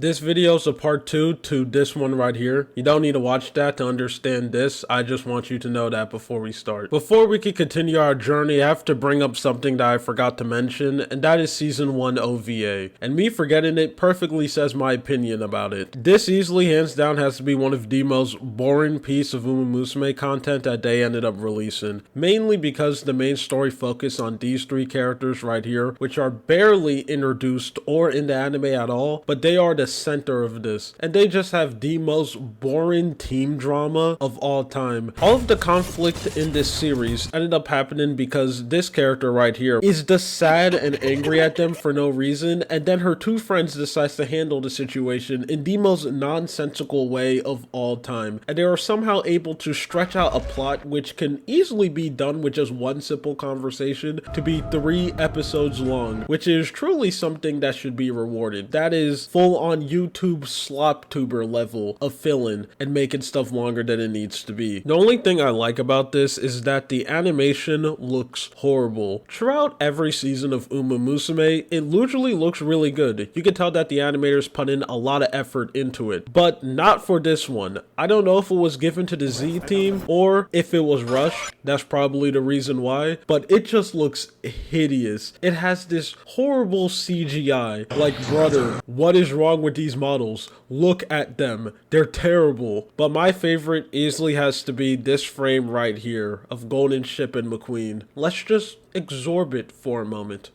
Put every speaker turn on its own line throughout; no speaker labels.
This video is a part 2 to this one right here. You don't need to watch that to understand this. I just want you to know that before we start. Before we can continue our journey, I have to bring up something that I forgot to mention, and that is Season 1 OVA. And me forgetting it perfectly says my opinion about it. This easily, hands down, has to be one of the most boring piece of Uma Musume content that they ended up releasing. Mainly because the main story focused on these three characters right here, which are barely introduced or in the anime at all, but they are the center of this, and they just have the most boring team drama of all time. All of the conflict in this series ended up happening because this character right here is just sad and angry at them for no reason, and then her two friends decides to handle the situation in the most nonsensical way of all time, and they are somehow able to stretch out a plot which can easily be done with just one simple conversation to be 3 episodes long, which is truly something that should be rewarded. That is full on YouTube slop tuber level of filling and making stuff longer than it needs to be. The only thing I like about this is that the animation looks horrible. Throughout every season of Uma Musume, it usually looks really good. You can tell that the animators put in a lot of effort into it, but not for this one. I don't know if it was given to the Z team or if it was rushed. That's probably the reason why, but it just looks hideous. It has this horrible CGI. Like, brother, what is wrong with these models? Look at them. They're terrible. But my favorite easily has to be this frame right here of Golden Ship and McQueen. Let's just absorb it for a moment.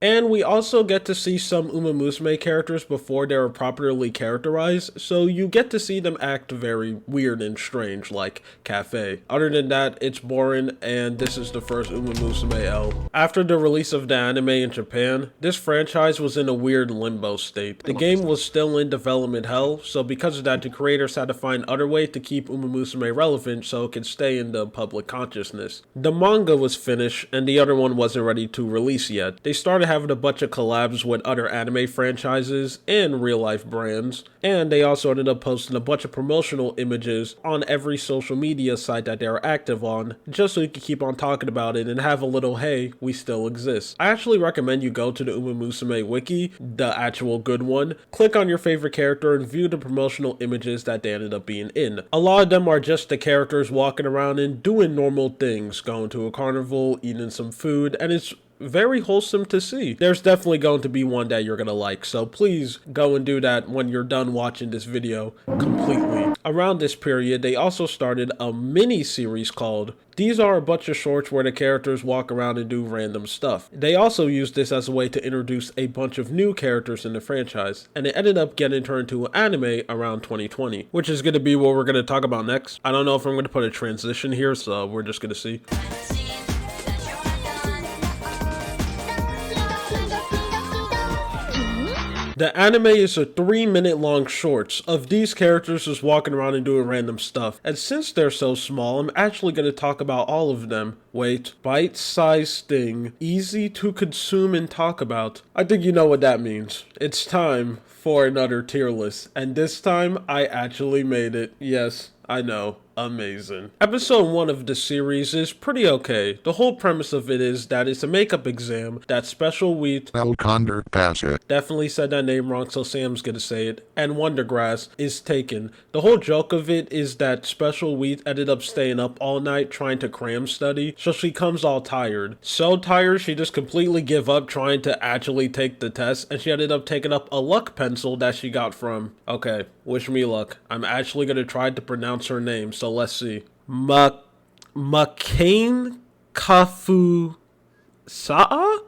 And we also get to see some Uma Musume characters before they are properly characterized, so you get to see them act very weird and strange, like Cafe. Other than that, it's boring, and this is the first Uma Musume L. After the release of the anime in Japan, this franchise was in a weird limbo state. The game was still in development hell, so because of that, the creators had to find other ways to keep Uma Musume relevant so it could stay in the public consciousness. The manga was finished, and the other one wasn't ready to release yet. They started having a bunch of collabs with other anime franchises and real-life brands, and they also ended up posting a bunch of promotional images on every social media site that they're active on, just so you can keep on talking about it and have a little, hey, we still exist. I actually recommend you go to the Uma Musume wiki, the actual good one, click on your favorite character and view the promotional images that they ended up being in. A lot of them are just the characters walking around and doing normal things, going to a carnival, eating some food, and it's very wholesome to see. There's definitely going to be one that you're gonna like, so please go and do that when you're done watching this video completely. Around this period, they also started a mini series called These are a bunch of shorts where the characters walk around and do random stuff. They also used this as a way to introduce a bunch of new characters in the franchise, and it ended up getting turned into an anime around 2020, which is going to be what we're going to talk about next. I don't know if I'm going to put a transition here, so we're just going to see. The anime is a 3-minute long shorts of these characters just walking around and doing random stuff. And since they're so small, I'm actually going to talk about all of them. Wait, bite-sized thing, easy to consume and talk about. I think you know what that means. It's time for another tier list. And this time, I actually made it. Yes, I know. Amazing. Episode 1 of the series is pretty okay. The whole premise of it is that it's a makeup exam that Special Wheat definitely said that name wrong, so Sam's gonna say it, and Wondergrass is taken. The whole joke of it is that Special Wheat ended up staying up all night trying to cram study, so she comes all tired. So tired she just completely give up trying to actually take the test, and she ended up taking up a luck pencil that she got from, okay, wish me luck. I'm actually gonna try to pronounce her name. So let's see. McCain Kafu Sa'a?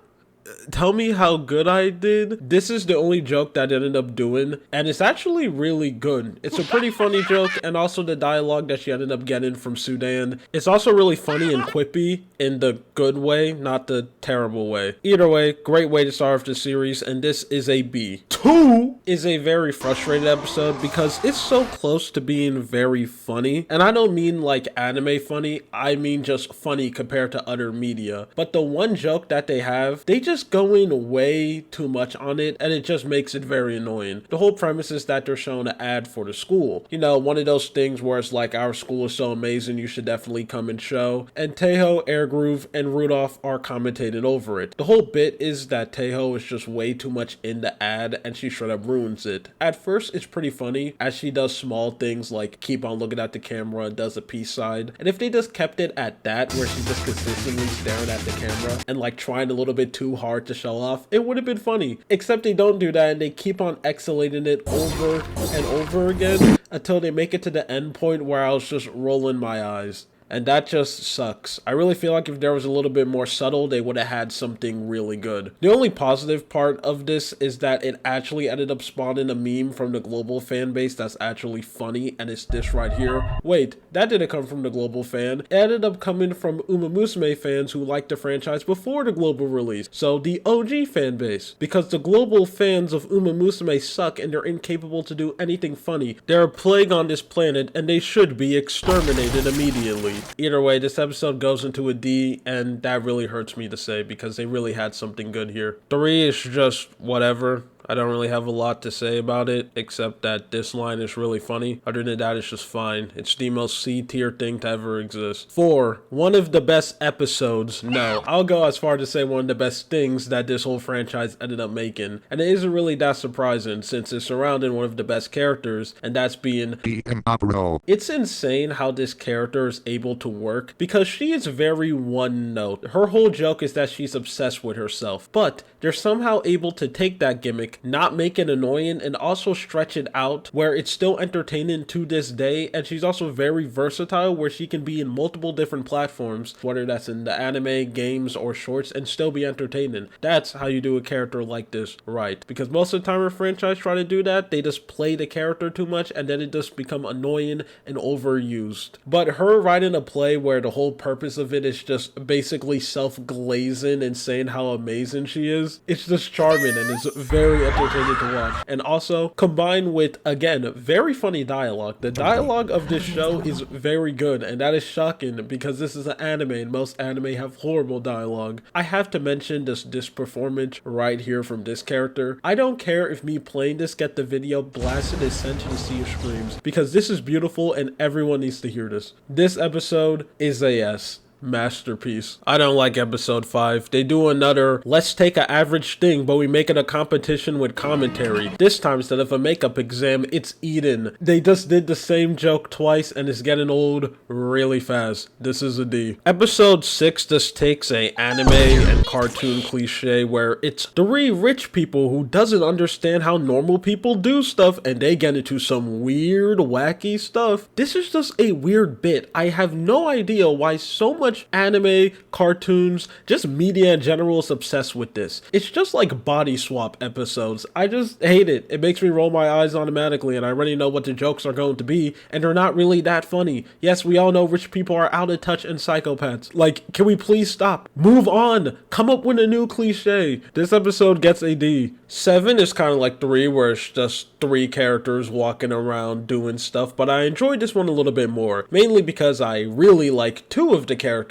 Tell me how good I did. This is the only joke that I ended up doing, and it's actually really good. It's a pretty funny joke, and also the dialogue that she ended up getting from Sudan. It's also really funny and quippy in the good way, not the terrible way. Either way, great way to start off the series, and this is a B. 2 is a very frustrated episode because it's so close to being very funny, and I don't mean like anime funny, I mean just funny compared to other media. But the one joke that they have, they just just going way too much on it, and it just makes it very annoying. The whole premise is that they're showing an ad for the school. You know, one of those things where it's like, our school is so amazing, you should definitely come and show. And Taeho, Airgroove, and Rudolph are commentating over it. The whole bit is that Taeho is just way too much in the ad, and she straight up ruins it. At first, it's pretty funny, as she does small things like keep on looking at the camera and does a peace side. And if they just kept it at that, where she's just consistently staring at the camera and like trying a little bit too hard to show off, it would have been funny. Except they don't do that, and they keep on escalating it over and over again until they make it to the end point where I was just rolling my eyes. And that just sucks. I really feel like if there was a little bit more subtle, they would have had something really good. The only positive part of this is that it actually ended up spawning a meme from the global fan base that's actually funny, and it's this right here. Wait, that didn't come from the global fan. It ended up coming from Uma Musume fans who liked the franchise before the global release. So the OG fan base. Because the global fans of Uma Musume suck and they're incapable to do anything funny. They're a plague on this planet and they should be exterminated immediately. Either way, this episode goes into a D, and that really hurts me to say because they really had something good here. 3 is just whatever. I don't really have a lot to say about it, except that this line is really funny. Other than that, it's just fine. It's the most C-tier thing to ever exist. 4, one of the best episodes. No, I'll go as far to say one of the best things that this whole franchise ended up making. And it isn't really that surprising, since it's surrounding one of the best characters, and that's being the Emperor. It's insane how this character is able to work, because she is very one note. Her whole joke is that she's obsessed with herself, but they're somehow able to take that gimmick, not make it annoying, and also stretch it out where it's still entertaining to this day. And she's also very versatile, where she can be in multiple different platforms, whether that's in the anime, games, or shorts, and still be entertaining. That's how you do a character like this right, because most of the time a franchise try to do that, they just play the character too much and then it just become annoying and overused. But her writing a play where the whole purpose of it is just basically self-glazing and saying how amazing she is, it's just charming and it's very entertaining to watch. And also combined with, again, very funny dialogue. The dialogue of this show is very good, and that is shocking because this is an anime and most anime have horrible dialogue. I have to mention this performance right here from this character. I don't care if me playing this get the video blasted and sent to the sea of screams, because this is beautiful and everyone needs to hear this. This episode is a yes. Masterpiece. I don't like episode 5. They do another, let's take an average thing, but we make it a competition with commentary. This time, instead of a makeup exam, it's Eden. They just did the same joke twice and it's getting old really fast. This is a D. Episode 6 just takes a anime and cartoon cliche where it's 3 rich people who doesn't understand how normal people do stuff, and they get into some weird, wacky stuff. This is just a weird bit. I have no idea why so much anime, cartoons, just media in general is obsessed with this. It's just like body swap episodes. I just hate it. It makes me roll my eyes automatically, and I already know what the jokes are going to be, and they're not really that funny. Yes, we all know rich people are out of touch and psychopaths. Like, can we please stop? Move on. Come up with a new cliche. This episode gets a D. 7 is kind of like 3, where it's just 3 characters walking around doing stuff, but I enjoyed this one a little bit more, mainly because I really like 2 of the characters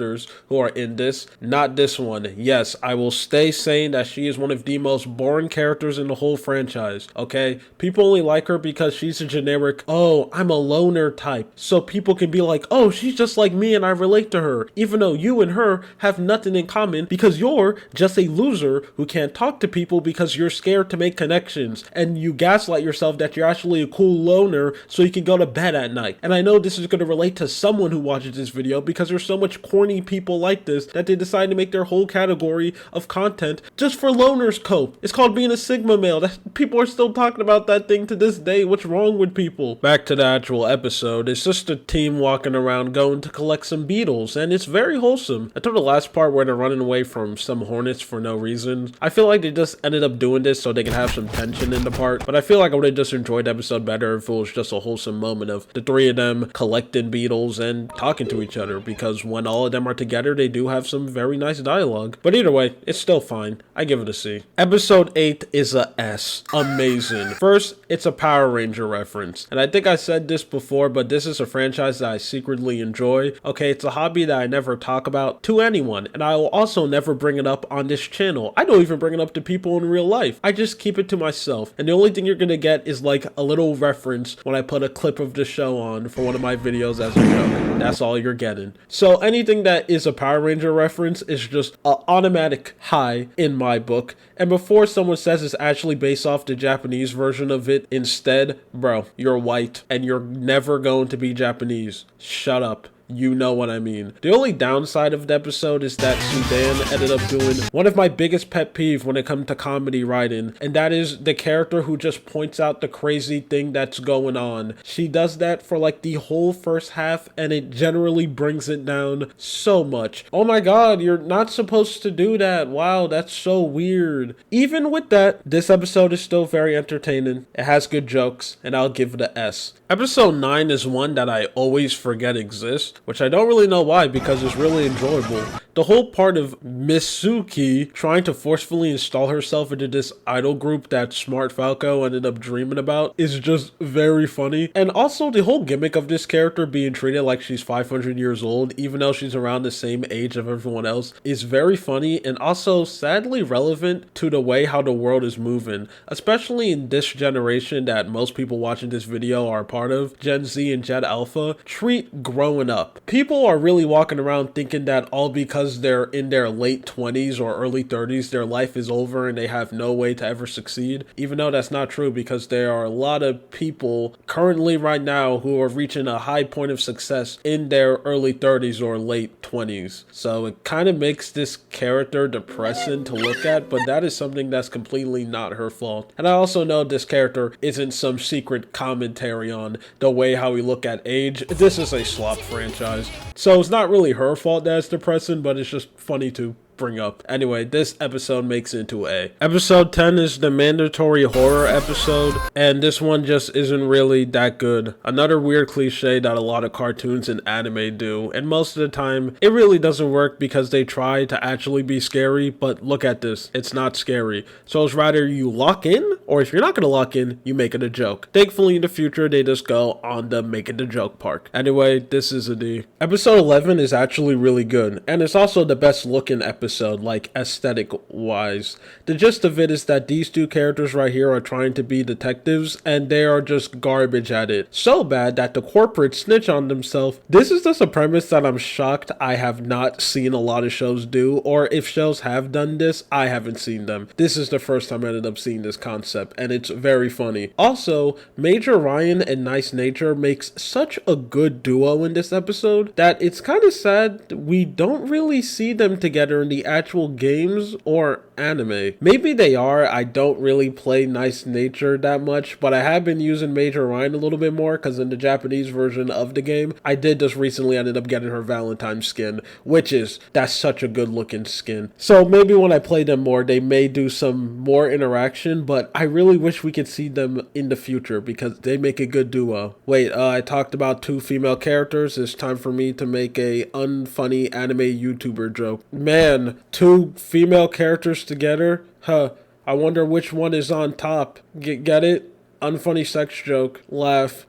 who are in this, not this one. Yes, I will stay saying that she is one of the most boring characters in the whole franchise, okay? People only like her because she's a generic, oh, I'm a loner type, so people can be like, oh, she's just like me and I relate to her, even though you and her have nothing in common because you're just a loser who can't talk to people because you're scared to make connections, and you gaslight yourself that you're actually a cool loner so you can go to bed at night. And I know this is going to relate to someone who watches this video because there's so much corny people like this that they decide to make their whole category of content just for loners cope. It's called being a Sigma male. People are still talking about that thing to this day. What's wrong with people? Back to the actual episode. It's just a team walking around going to collect some beetles, and it's very wholesome. Until the last part where they're running away from some hornets for no reason. I feel like they just ended up doing this so they can have some tension in the part, but I feel like I would have have just enjoyed the episode better if it was just a wholesome moment of the three of them collecting beetles and talking to each other, because when all of them are together, they do have some very nice dialogue. But either way, it's still fine. I give it a C. Episode 8 is a S. Amazing. First, it's a Power Ranger reference. And I think I said this before, but this is a franchise that I secretly enjoy. Okay, it's a hobby that I never talk about to anyone, and I will also never bring it up on this channel. I don't even bring it up to people in real life. I just keep it to myself. And the only thing you're gonna get is like a little reference when I put a clip of the show on for one of my videos as a joke. That's all you're getting. So anything that is a Power Ranger reference is just an automatic high in my book. And before someone says it's actually based off the Japanese version of it instead, bro, you're white and you're never going to be Japanese. Shut up. You know what I mean. The only downside of the episode is that Sudan ended up doing one of my biggest pet peeves when it comes to comedy writing, and that is the character who just points out the crazy thing that's going on. She does that for like the whole first half, and it generally brings it down so much. Oh my god, you're not supposed to do that. Wow, that's so weird. Even with that, this episode is still very entertaining. It has good jokes, and I'll give it an S. Episode 9 is one that I always forget exists, which I don't really know why, because it's really enjoyable. The whole part of Mitsuki trying to forcefully install herself into this idol group that Smart Falco ended up dreaming about is just very funny. And also the whole gimmick of this character being treated like she's 500 years old, even though she's around the same age of everyone else, is very funny and also sadly relevant to the way how the world is moving, especially in this generation that most people watching this video are a part of, Gen Z and Gen Alpha. Treat growing up. People are really walking around thinking that all because they're in their late 20s or early 30s, their life is over and they have no way to ever succeed, even though that's not true, because there are a lot of people currently right now who are reaching a high point of success in their early 30s or late 20s. So it kind of makes this character depressing to look at, but that is something that's completely not her fault. And I also know this character isn't some secret commentary on the way how we look at age. This is a slop franchise, so it's not really her fault that it's depressing, but it's just funny to bring up. Anyway, this episode makes it into A. Episode 10 is the mandatory horror episode, and this one just isn't really that good. Another weird cliche that a lot of cartoons and anime do, and most of the time it really doesn't work because they try to actually be scary, but look at this, it's not scary. So it's rather you lock in, or if you're not gonna lock in, you make it a joke. Thankfully in the future they just go on the make it a joke park. Anyway, this is a D. Episode 11 is actually really good, and it's also the best looking episode, like aesthetic wise. The gist of it is that these two characters right here are trying to be detectives, and they are just garbage at it. So bad that the corporate snitch on themselves. This is just a premise that I'm shocked I have not seen a lot of shows do, or if shows have done this, I haven't seen them. This is the first time I ended up seeing this concept, and it's very funny. Also, Major Ryan and Nice Nature makes such a good duo in this episode that it's kind of sad we don't really see them together in the actual games or anime. Maybe they are. I don't really play Nice Nature that much, but I have been using Major Ryan a little bit more because in the Japanese version of the game, I did just recently ended up getting her Valentine skin, that's such a good looking skin. So maybe when I play them more, they may do some more interaction, but I really wish we could see them in the future because they make a good duo. Wait, I talked about two female characters. It's time for me to make a unfunny anime YouTuber joke. Man, two female characters together? Huh. I wonder which one is on top. Get it? Unfunny sex joke. Laugh.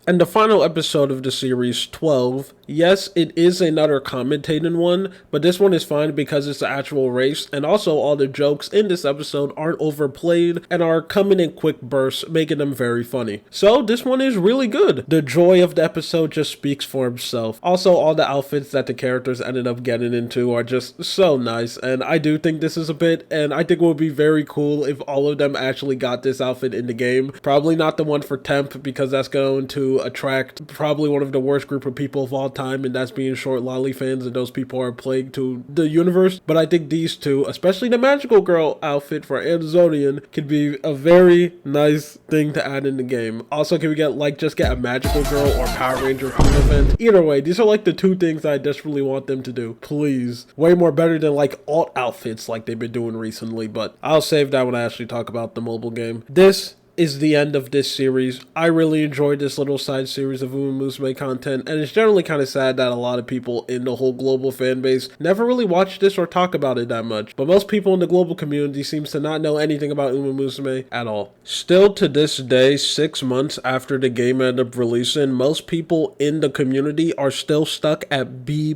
And the final episode of the series, 12, yes, it is another commentating one, but this one is fine because it's the actual race, and also all the jokes in this episode aren't overplayed and are coming in quick bursts, making them very funny. So this one is really good. The joy of the episode just speaks for himself. Also, all the outfits that the characters ended up getting into are just so nice, and I do think this is a bit, and I think it would be very cool if all of them actually got this outfit in the game. Probably not the one for temp because that's going to attract probably one of the worst group of people of all time, and that's being short lolly fans, and those people are plague to the universe. But I think these two, especially the magical girl outfit for Amazonian, could be a very nice thing to add in the game. Also, can we get a magical girl or Power Ranger theme event? Either way, these are like the two things I desperately want them to do. Please. Way more better than like alt outfits like they've been doing recently, but I'll save that when I actually talk about the mobile game. This is the end of this series. I really enjoyed this little side series of Uma Musume content, and it's generally kind of sad that a lot of people in the whole global fan base never really watch this or talk about it that much, but most people in the global community seems to not know anything about Uma Musume at all. Still to this day, 6 months after the game ended up releasing, most people in the community are still stuck at B+.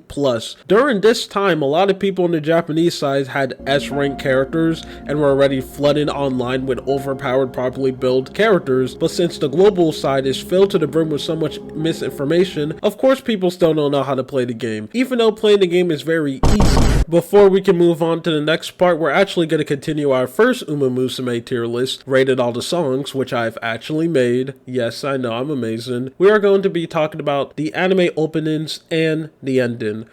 During this time, a lot of people on the Japanese side had S-rank characters and were already flooded online with overpowered, properly built characters, but since the global side is filled to the brim with so much misinformation, of course people still don't know how to play the game, even though playing the game is very easy. Before we can move on to the next part, we're actually going to continue our first Uma Musume tier list, rated all the songs, which I've actually made. Yes, I know, I'm amazing. We are going to be talking about the anime openings and the ending.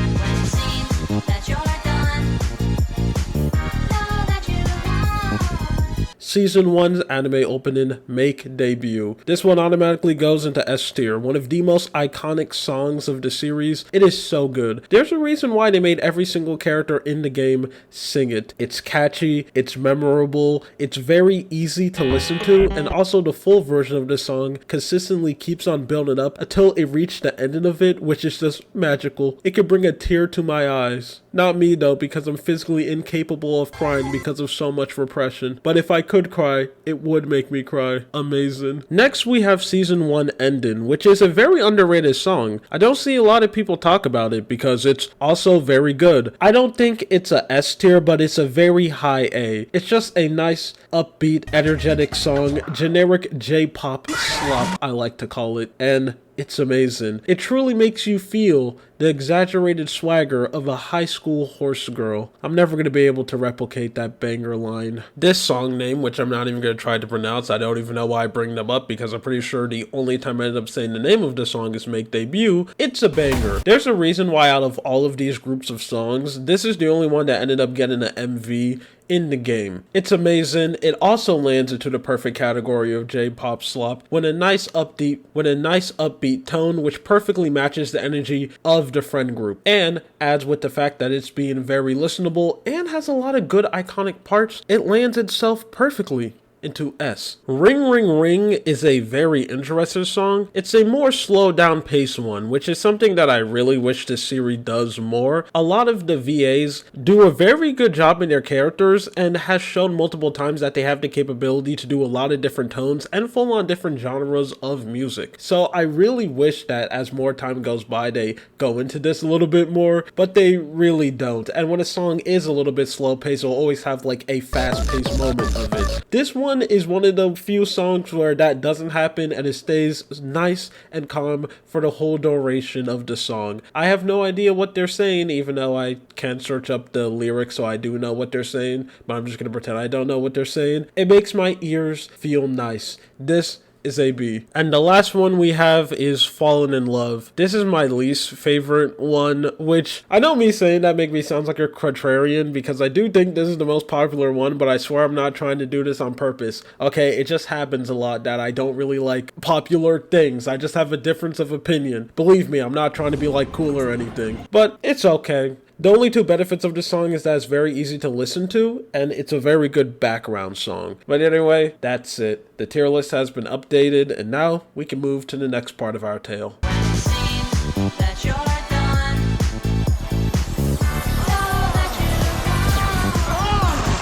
Season 1's anime opening make debut. This one automatically goes into S tier, one of the most iconic songs of the series. It is so good. There's a reason why they made every single character in the game sing it. It's catchy, it's memorable, it's very easy to listen to, and also the full version of the song consistently keeps on building up until it reached the ending of it, which is just magical. It could bring a tear to my eyes. Not me though, because I'm physically incapable of crying because of so much repression. But if I could cry, it would make me cry. Amazing. Next we have Season 1 Ending, which is a very underrated song. I don't see a lot of people talk about it because it's also very good. I don't think it's a S tier, but it's a very high A. It's just a nice, upbeat, energetic song, generic J-pop slop I like to call it, and it's amazing. It truly makes you feel the exaggerated swagger of a high school horse girl. I'm never going to be able to replicate that banger line. This song name, which I'm not even going to try to pronounce, I don't even know why I bring them up because I'm pretty sure the only time I ended up saying the name of the song is Make Debut. It's a banger. There's a reason why out of all of these groups of songs, this is the only one that ended up getting an MV in the game. It's amazing. It also lands into the perfect category of J-pop slop with a nice upbeat tone which perfectly matches the energy of the friend group and adds with the fact that it's being very listenable and has a lot of good iconic parts. It lands itself perfectly into S. Ring Ring Ring is a very interesting song. It's a more slowed down pace one, which is something that I really wish this series does more. A lot of the VAs do a very good job in their characters and has shown multiple times that they have the capability to do a lot of different tones and full on different genres of music. So I really wish that as more time goes by they go into this a little bit more, but they really don't. And when a song is a little bit slow paced, it'll always have like a fast paced moment of it. This one is one of the few songs where that doesn't happen and it stays nice and calm for the whole duration of the song. I have no idea what they're saying, even though I can search up the lyrics so I do know what they're saying, but I'm just going to pretend I don't know what they're saying. It makes my ears feel nice. This is a B. And the last one we have is Fallen in Love. This is my least favorite one, which I know me saying that make me sound like a contrarian because I do think this is the most popular one, but I swear I'm not trying to do this on purpose. Okay, it just happens a lot that I don't really like popular things. I just have a difference of opinion. Believe me, I'm not trying to be like cool or anything, but it's okay. The only two benefits of this song is that it's very easy to listen to, and it's a very good background song. But anyway, that's it. The tier list has been updated, and now we can move to the next part of our tale.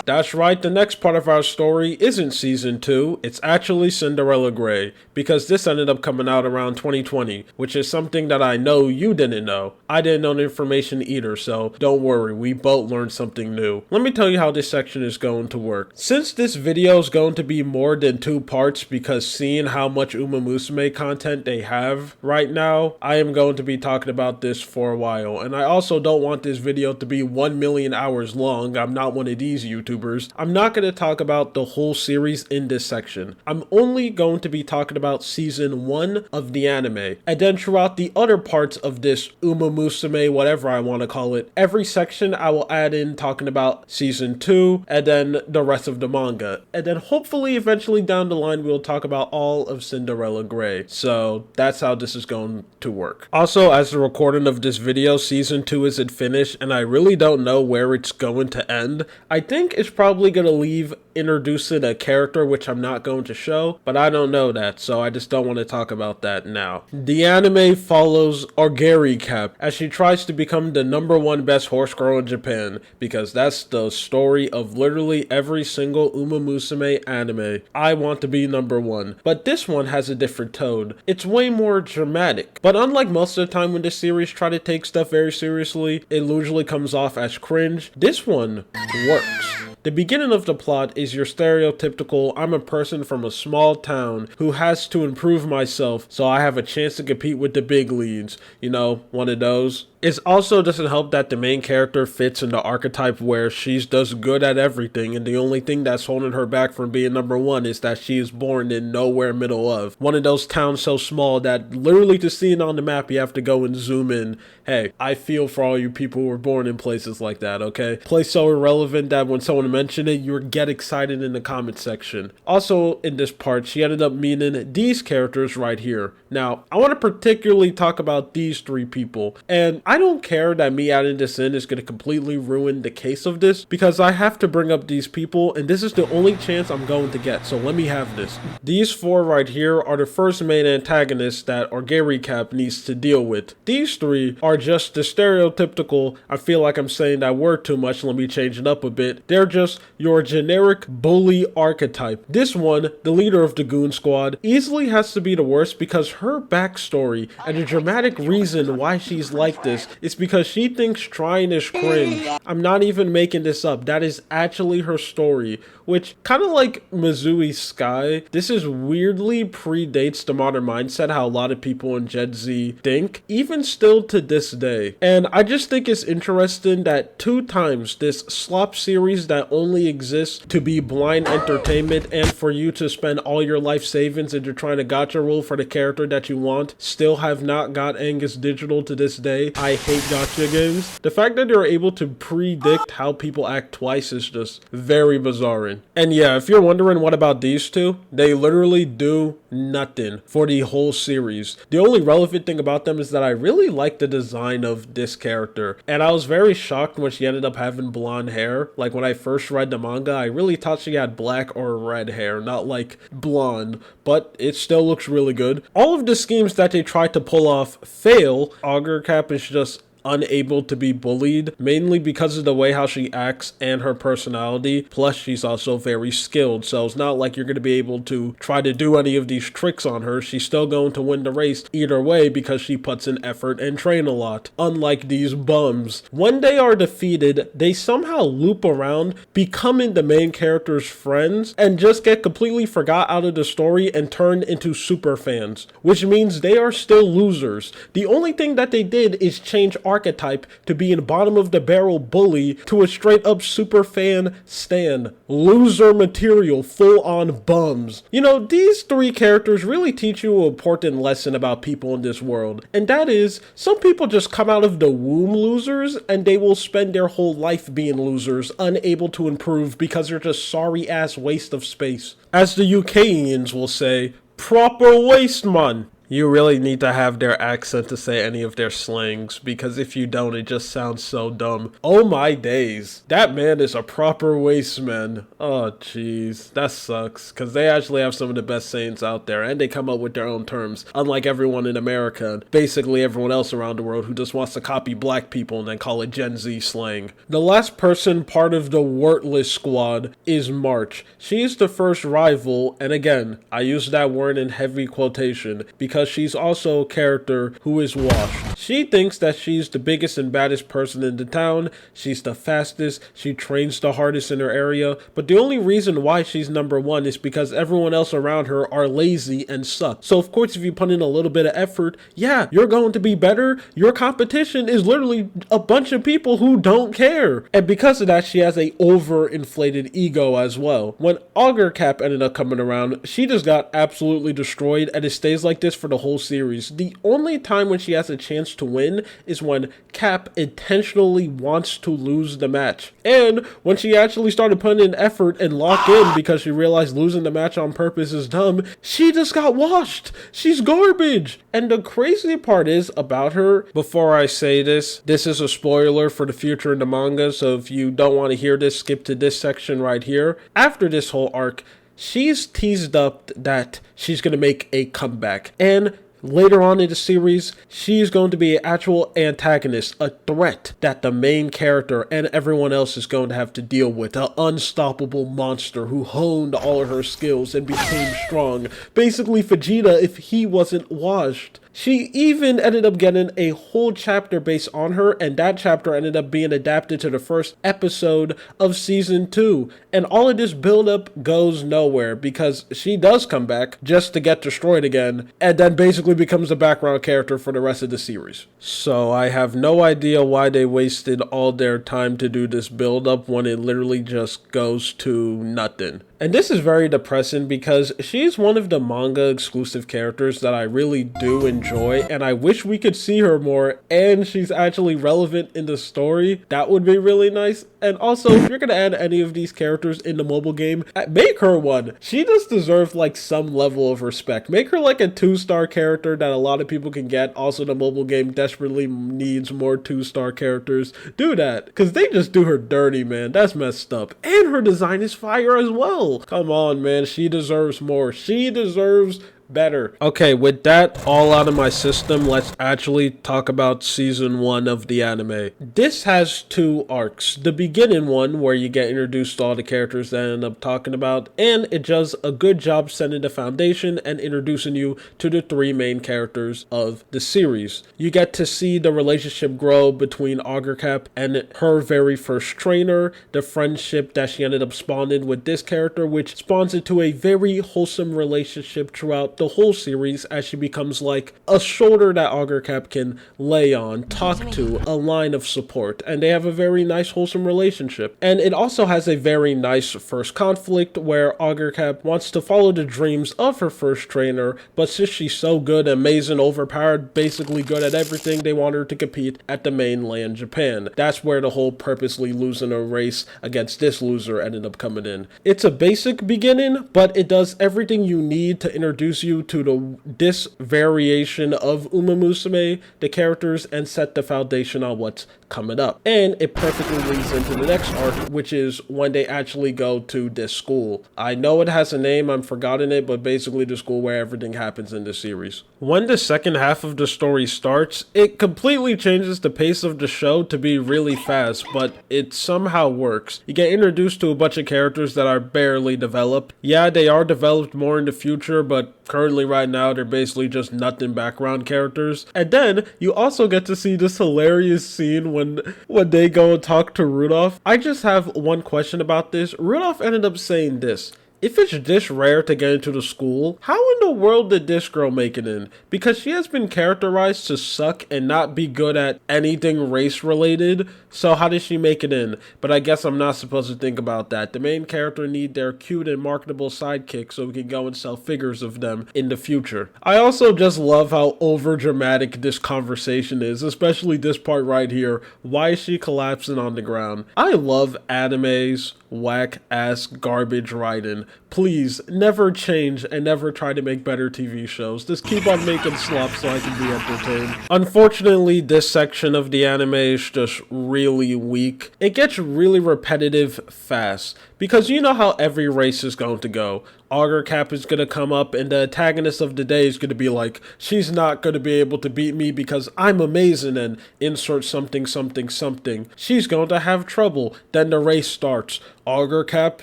That's right, the next part of our story isn't Season 2, it's actually Cinderella Gray, because this ended up coming out around 2020, which is something that I know you didn't know. I didn't know the information either, so don't worry, we both learned something new. Let me tell you how this section is going to work. Since this video is going to be more than 2 parts, because seeing how much Uma Musume content they have right now, I am going to be talking about this for a while, and I also don't want this video to be 1 million hours long. I'm not one of these YouTubers YouTubers, I'm not going to talk about the whole series in this section. I'm only going to be talking about season 1 of the anime. And then throughout the other parts of this Uma Musume, whatever I want to call it, every section I will add in talking about season 2 and then the rest of the manga. And then hopefully eventually down the line we'll talk about all of Cinderella Gray. So that's how this is going to work. Also, as the recording of this video, season 2 isn't finished and I really don't know where it's going to end. I think it's probably going to leave introducing a character which I'm not going to show, but I don't know that, so I just don't want to talk about that now. The anime follows Orgari Cap as she tries to become the #1 best horse girl in Japan, because that's the story of literally every single Uma Musume anime. I want to be #1, but this one has a different tone. It's way more dramatic, but unlike most of the time when this series try to take stuff very seriously, it usually comes off as cringe. This one works. The beginning of the plot is your stereotypical, I'm a person from a small town who has to improve myself so I have a chance to compete with the big leagues. You know, one of those. It also doesn't help that the main character fits in the archetype where she's just good at everything and the only thing that's holding her back from being #1 is that she is born in nowhere middle of. One of those towns so small that literally to see it on the map you have to go and zoom in. Hey, I feel for all you people who were born in places like that, okay? Place so irrelevant that when someone mentioned it, you would get excited in the comment section. Also, in this part, she ended up meeting these characters right here. Now, I want to particularly talk about these 3 people, and I don't care that me adding this in is going to completely ruin the case of this, because I have to bring up these people, and this is the only chance I'm going to get, so let me have this. These 4 right here are the first main antagonists that Orgari Cap needs to deal with. These 3 are just the stereotypical, I feel like I'm saying that word too much, let me change it up a bit. They're just your generic bully archetype. This one, the leader of the Goon Squad, easily has to be the worst because her backstory and the dramatic reason why she's like this is because she thinks trying is cringe. I'm not even making this up. That is actually her story, which kind of like Mizui Sky, this is weirdly predates the modern mindset how a lot of people in Gen Z think, even still to this day. And I just think it's interesting that 2 times this slop series that only exists to be blind entertainment and for you to spend all your life savings into trying to gacha roll for the character that you want, still have not got Angus Digital to this day. I hate gacha games. The fact that they're able to predict how people act twice is just very bizarre. And yeah, if you're wondering what about these 2, they literally do nothing for the whole series. The only relevant thing about them is that I really like the design of this character, and I was very shocked when she ended up having blonde hair. Like when I first read the manga, I really thought she had black or red hair, not like blonde, but it still looks really good. All of the schemes that they try to pull off fail. Orgari Cap is just unable to be bullied, mainly because of the way how she acts and her personality, plus she's also very skilled, so it's not like you're going to be able to try to do any of these tricks on her. She's still going to win the race either way because she puts in effort and train a lot, unlike these bums. When they are defeated, they somehow loop around becoming the main character's friends and just get completely forgot out of the story and turned into super fans, which means they are still losers. The only thing that they did is change archetype to be in bottom of the barrel bully to a straight up super fan stan. Loser material, full on bums. You know, these 3 characters really teach you an important lesson about people in this world, and that is, some people just come out of the womb losers and they will spend their whole life being losers, unable to improve because they're just sorry ass waste of space. As the UKians will say, proper waste man. You really need to have their accent to say any of their slangs, because if you don't, it just sounds so dumb. Oh my days. That man is a proper wasteman. Oh jeez, that sucks, because they actually have some of the best sayings out there, and they come up with their own terms, unlike everyone in America, and basically everyone else around the world who just wants to copy black people and then call it Gen Z slang. The last person part of the Worthless Squad is March. She is the first rival, and again, I use that word in heavy quotation, because because she's also a character who is washed. She thinks that she's the biggest and baddest person in the town, she's the fastest, she trains the hardest in her area, but the only reason why she's number one is because everyone else around her are lazy and suck. So of course if you put in a little bit of effort, yeah, you're going to be better. Your competition is literally a bunch of people who don't care. And because of that, she has a overinflated ego as well. When Augur Cap ended up coming around, she just got absolutely destroyed, and it stays like this for the whole series. The only time when she has a chance to win is when Cap intentionally wants to lose the match. And when she actually started putting in effort and lock in because she realized losing the match on purpose is dumb, she just got washed. She's garbage. And the crazy part is about her, before I say this is a spoiler for the future in the manga, so if you don't want to hear this, skip to this section right here. After this whole arc, she's teased up that she's going to make a comeback. And later on in the series, she's going to be an actual antagonist, a threat that the main character and everyone else is going to have to deal with. An unstoppable monster who honed all of her skills and became strong. Basically Vegeta if he wasn't washed. She even ended up getting a whole chapter based on her, and that chapter ended up being adapted to the first episode of season 2. And all of this buildup goes nowhere because she does come back just to get destroyed again, and then basically becomes a background character for the rest of the series. So I have no idea why they wasted all their time to do this buildup when it literally just goes to nothing. And this is very depressing because she's one of the manga exclusive characters that I really do enjoy, and I wish we could see her more and she's actually relevant in the story. That would be really nice. And also, if you're gonna add any of these characters in the mobile game, make her one. She just deserves like some level of respect. Make her like a 2-star character that a lot of people can get. Also, the mobile game desperately needs more 2-star characters. Do that, because they just do her dirty, man. That's messed up. And her design is fire as well. Come on, man. She deserves more. She deserves better. Okay, with that all out of my system, let's actually talk about season 1 of the anime. This has 2 arcs. The beginning one, where you get introduced to all the characters that I end up talking about, and it does a good job setting the foundation and introducing you to the 3 main characters of the series. You get to see the relationship grow between Augur Cap and her very first trainer, the friendship that she ended up spawning with this character, which spawns into a very wholesome relationship throughout the whole series, as she becomes like a shoulder that Augur Cap can lay on, talk to, a line of support, and they have a very nice wholesome relationship. And it also has a very nice first conflict where Augur Cap wants to follow the dreams of her first trainer, but since she's so good, amazing, overpowered, basically good at everything, they want her to compete at the mainland Japan. That's where the whole purposely losing a race against this loser ended up coming in. It's a basic beginning, but it does everything you need to introduce you to this variation of Uma Musume, the characters, and set the foundation on what's coming up. And it perfectly leads into the next arc, which is when they actually go to this school. I know it has a name, I'm forgotten it, but basically the school where everything happens in the series. When the second half of the story starts, it completely changes the pace of the show to be really fast, but it somehow works. You get introduced to a bunch of characters that are barely developed. Yeah, they are developed more in the future, but currently right now they're basically just nothing background characters. And then you also get to see this hilarious scene when they go and talk to Rudolph. I just have one question about this. Rudolph ended up saying this: if it's this rare to get into the school, how in the world did this girl make it in? Because she has been characterized to suck and not be good at anything race related, so how did she make it in? But I guess I'm not supposed to think about that. The main character need their cute and marketable sidekick so we can go and sell figures of them in the future. I also just love how over dramatic this conversation is, especially this part right here. Why is she collapsing on the ground? I love animes, whack ass garbage writing. Please never change and never try to make better TV shows. Just keep on making slop so I can be entertained. Unfortunately, this section of the anime is just really weak. It gets really repetitive fast because you know how every race is going to go. Augur Cap is going to come up and the antagonist of the day is going to be like, she's not going to be able to beat me because I'm amazing, and insert something something something. She's going to have trouble. Then the race starts. Augur Cap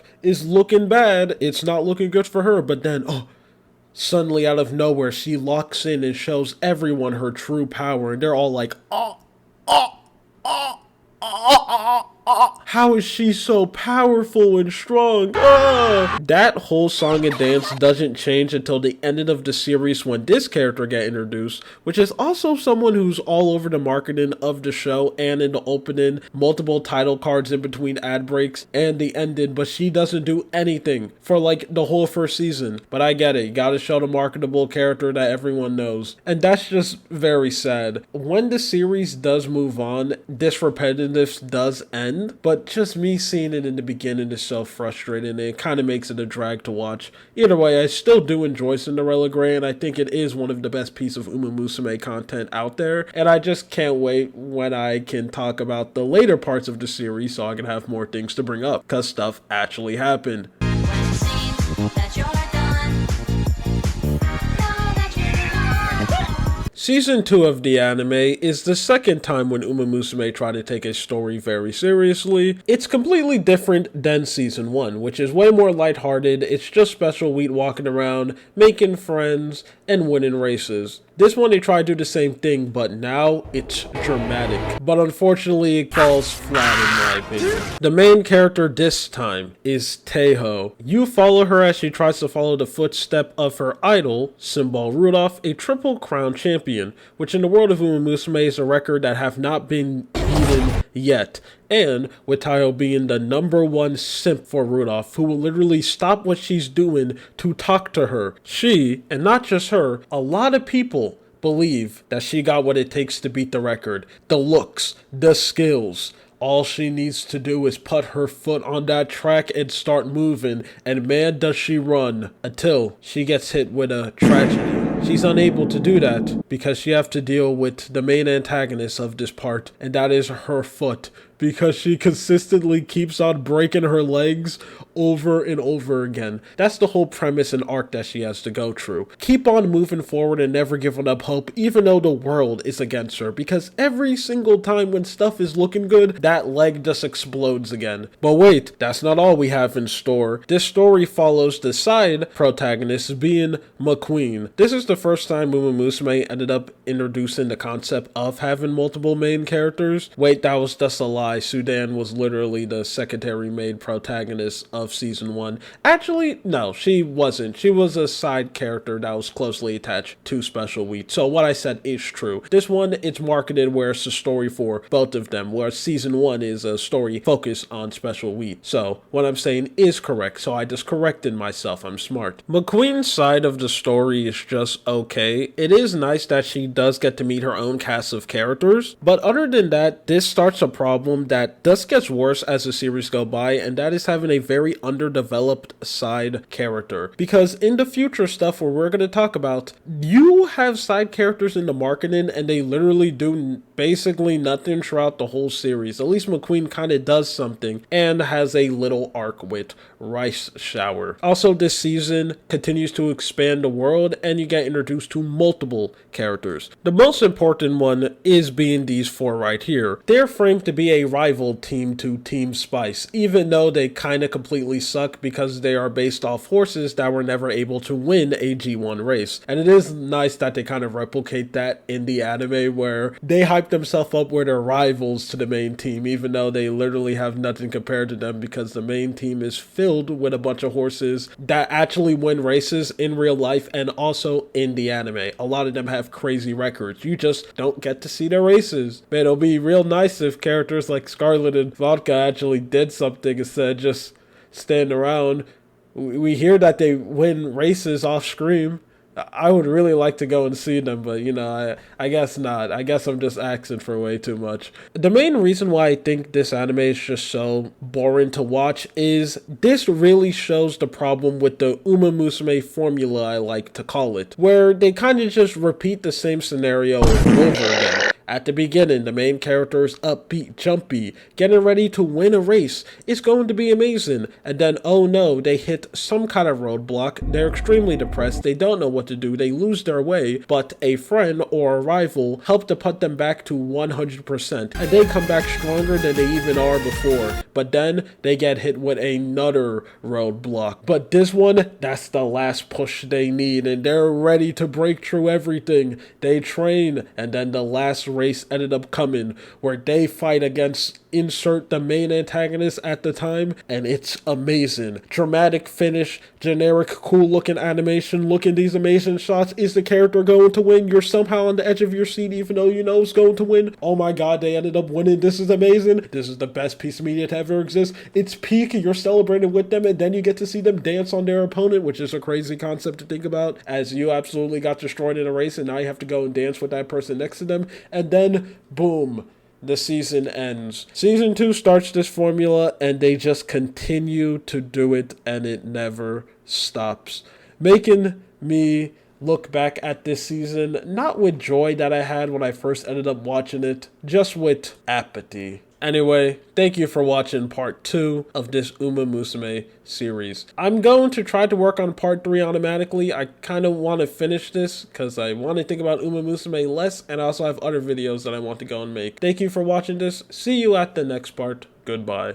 is looking bad. It's not looking good for her, but then, oh, Suddenly, out of nowhere, she locks in and shows everyone her true power, and they're all like, oh, oh, oh, oh, oh, oh. How is she so powerful and strong? Oh. That whole song and dance doesn't change until the end of the series when this character gets introduced, which is also someone who's all over the marketing of the show and in the opening, multiple title cards in between ad breaks and the ending, but she doesn't do anything for like the whole first season. But I get it, you gotta show the marketable character that everyone knows. And that's just very sad. When the series does move on, this repetitiveness does end, but just me seeing it in the beginning is so frustrating and it kind of makes it a drag to watch. Either way, I still do enjoy Cinderella Gray and I think it is one of the best pieces of Uma Musume content out there, and I just can't wait when I can talk about the later parts of the series so I can have more things to bring up, because stuff actually happened. Season 2 of the anime is the second time when Uma Musume tried to take a story very seriously. It's completely different than Season 1, which is way more lighthearted. It's just Special Wheat walking around, making friends, and winning races. This one they try to do the same thing, but now it's dramatic. But unfortunately, it falls flat in my opinion. The main character this time is Teiho. You follow her as she tries to follow the footstep of her idol, Symbol Rudolph, a Triple Crown champion, which in the world of Uma Musume is a record that have not been beaten yet. And with Teiho being the #1 simp for Rudolph, who will literally stop what she's doing to talk to her. She, and not just her, a lot of people believe that she got what it takes to beat the record. The looks, the skills. All she needs to do is put her foot on that track and start moving, and man does she run, until she gets hit with a tragedy. She's unable to do that because she have to deal with the main antagonist of this part, and that is her foot, because she consistently keeps on breaking her legs over and over again. That's the whole premise and arc that she has to go through. Keep on moving forward and never giving up hope, even though the world is against her, because every single time when stuff is looking good, that leg just explodes again. But wait, that's not all we have in store. This story follows the side protagonist being McQueen. This is the first time Uma Musume ended up introducing the concept of having multiple main characters. Wait, that was just a lie. Sudan was literally the secondary maid protagonist of Season 1. Actually, no, she wasn't. She was a side character that was closely attached to Special Wheat. So what I said is true. This one, it's marketed where it's a story for both of them, where Season 1 is a story focused on Special Wheat. So what I'm saying is correct, so I just corrected myself. I'm smart. McQueen's side of the story is just okay. It is nice that she does get to meet her own cast of characters, but other than that, this starts a problem that just gets worse as the series go by, and that is having a very underdeveloped side character. Because in the future stuff where we're going to talk about, you have side characters in the marketing and they literally do basically nothing throughout the whole series. At least McQueen kind of does something and has a little arc with Rice Shower. Also, this season continues to expand the world and you get introduced to multiple characters. The most important one is being these four right here. They're framed to be a rival team to Team Spice, even though they kind of completely suck because they are based off horses that were never able to win a G1 race. And it is nice that they kind of replicate that in the anime where they hype themselves up where they're rivals to the main team, even though they literally have nothing compared to them because the main team is filled with a bunch of horses that actually win races in real life and also in the anime. A lot of them have crazy records. You just don't get to see their races. Man, it'll be real nice if characters like Scarlet and Vodka actually did something instead of just stand around. We hear that they win races off screen. I would really like to go and see them, but you know, I guess not. I guess I'm just asking for way too much. The main reason why I think this anime is just so boring to watch is this really shows the problem with the Uma Musume formula, I like to call it, where they kind of just repeat the same scenario over and over again. At the beginning, the main character is upbeat, jumpy, getting ready to win a race. It's going to be amazing. And then, oh no, they hit some kind of roadblock. They're extremely depressed. They don't know what to do. They lose their way. But a friend or a rival helped to put them back to 100%. And they come back stronger than they even are before. But then they get hit with another roadblock. But this one, that's the last push they need. And they're ready to break through everything. They train. And then the last race ended up coming where they fight against insert the main antagonist at the time, and it's amazing. Dramatic finish, generic cool looking animation. Look at these amazing shots. Is the character going to win? You're somehow on the edge of your seat even though you know it's going to win. Oh my god, they ended up winning. This is amazing. This is the best piece of media to ever exist. It's peak. You're celebrating with them, and then you get to see them dance on their opponent, which is a crazy concept to think about, as you absolutely got destroyed in a race and now you have to go and dance with that person next to them. And then boom, the season ends. Season 2 starts this formula and they just continue to do it and it never stops, making me look back at this season not with joy that I had when I first ended up watching it, just with apathy. Anyway, thank you for watching part 2 of this Uma Musume series. I'm going to try to work on part 3 automatically. I kind of want to finish this because I want to think about Uma Musume less, and I also have other videos that I want to go and make. Thank you for watching this. See you at the next part. Goodbye.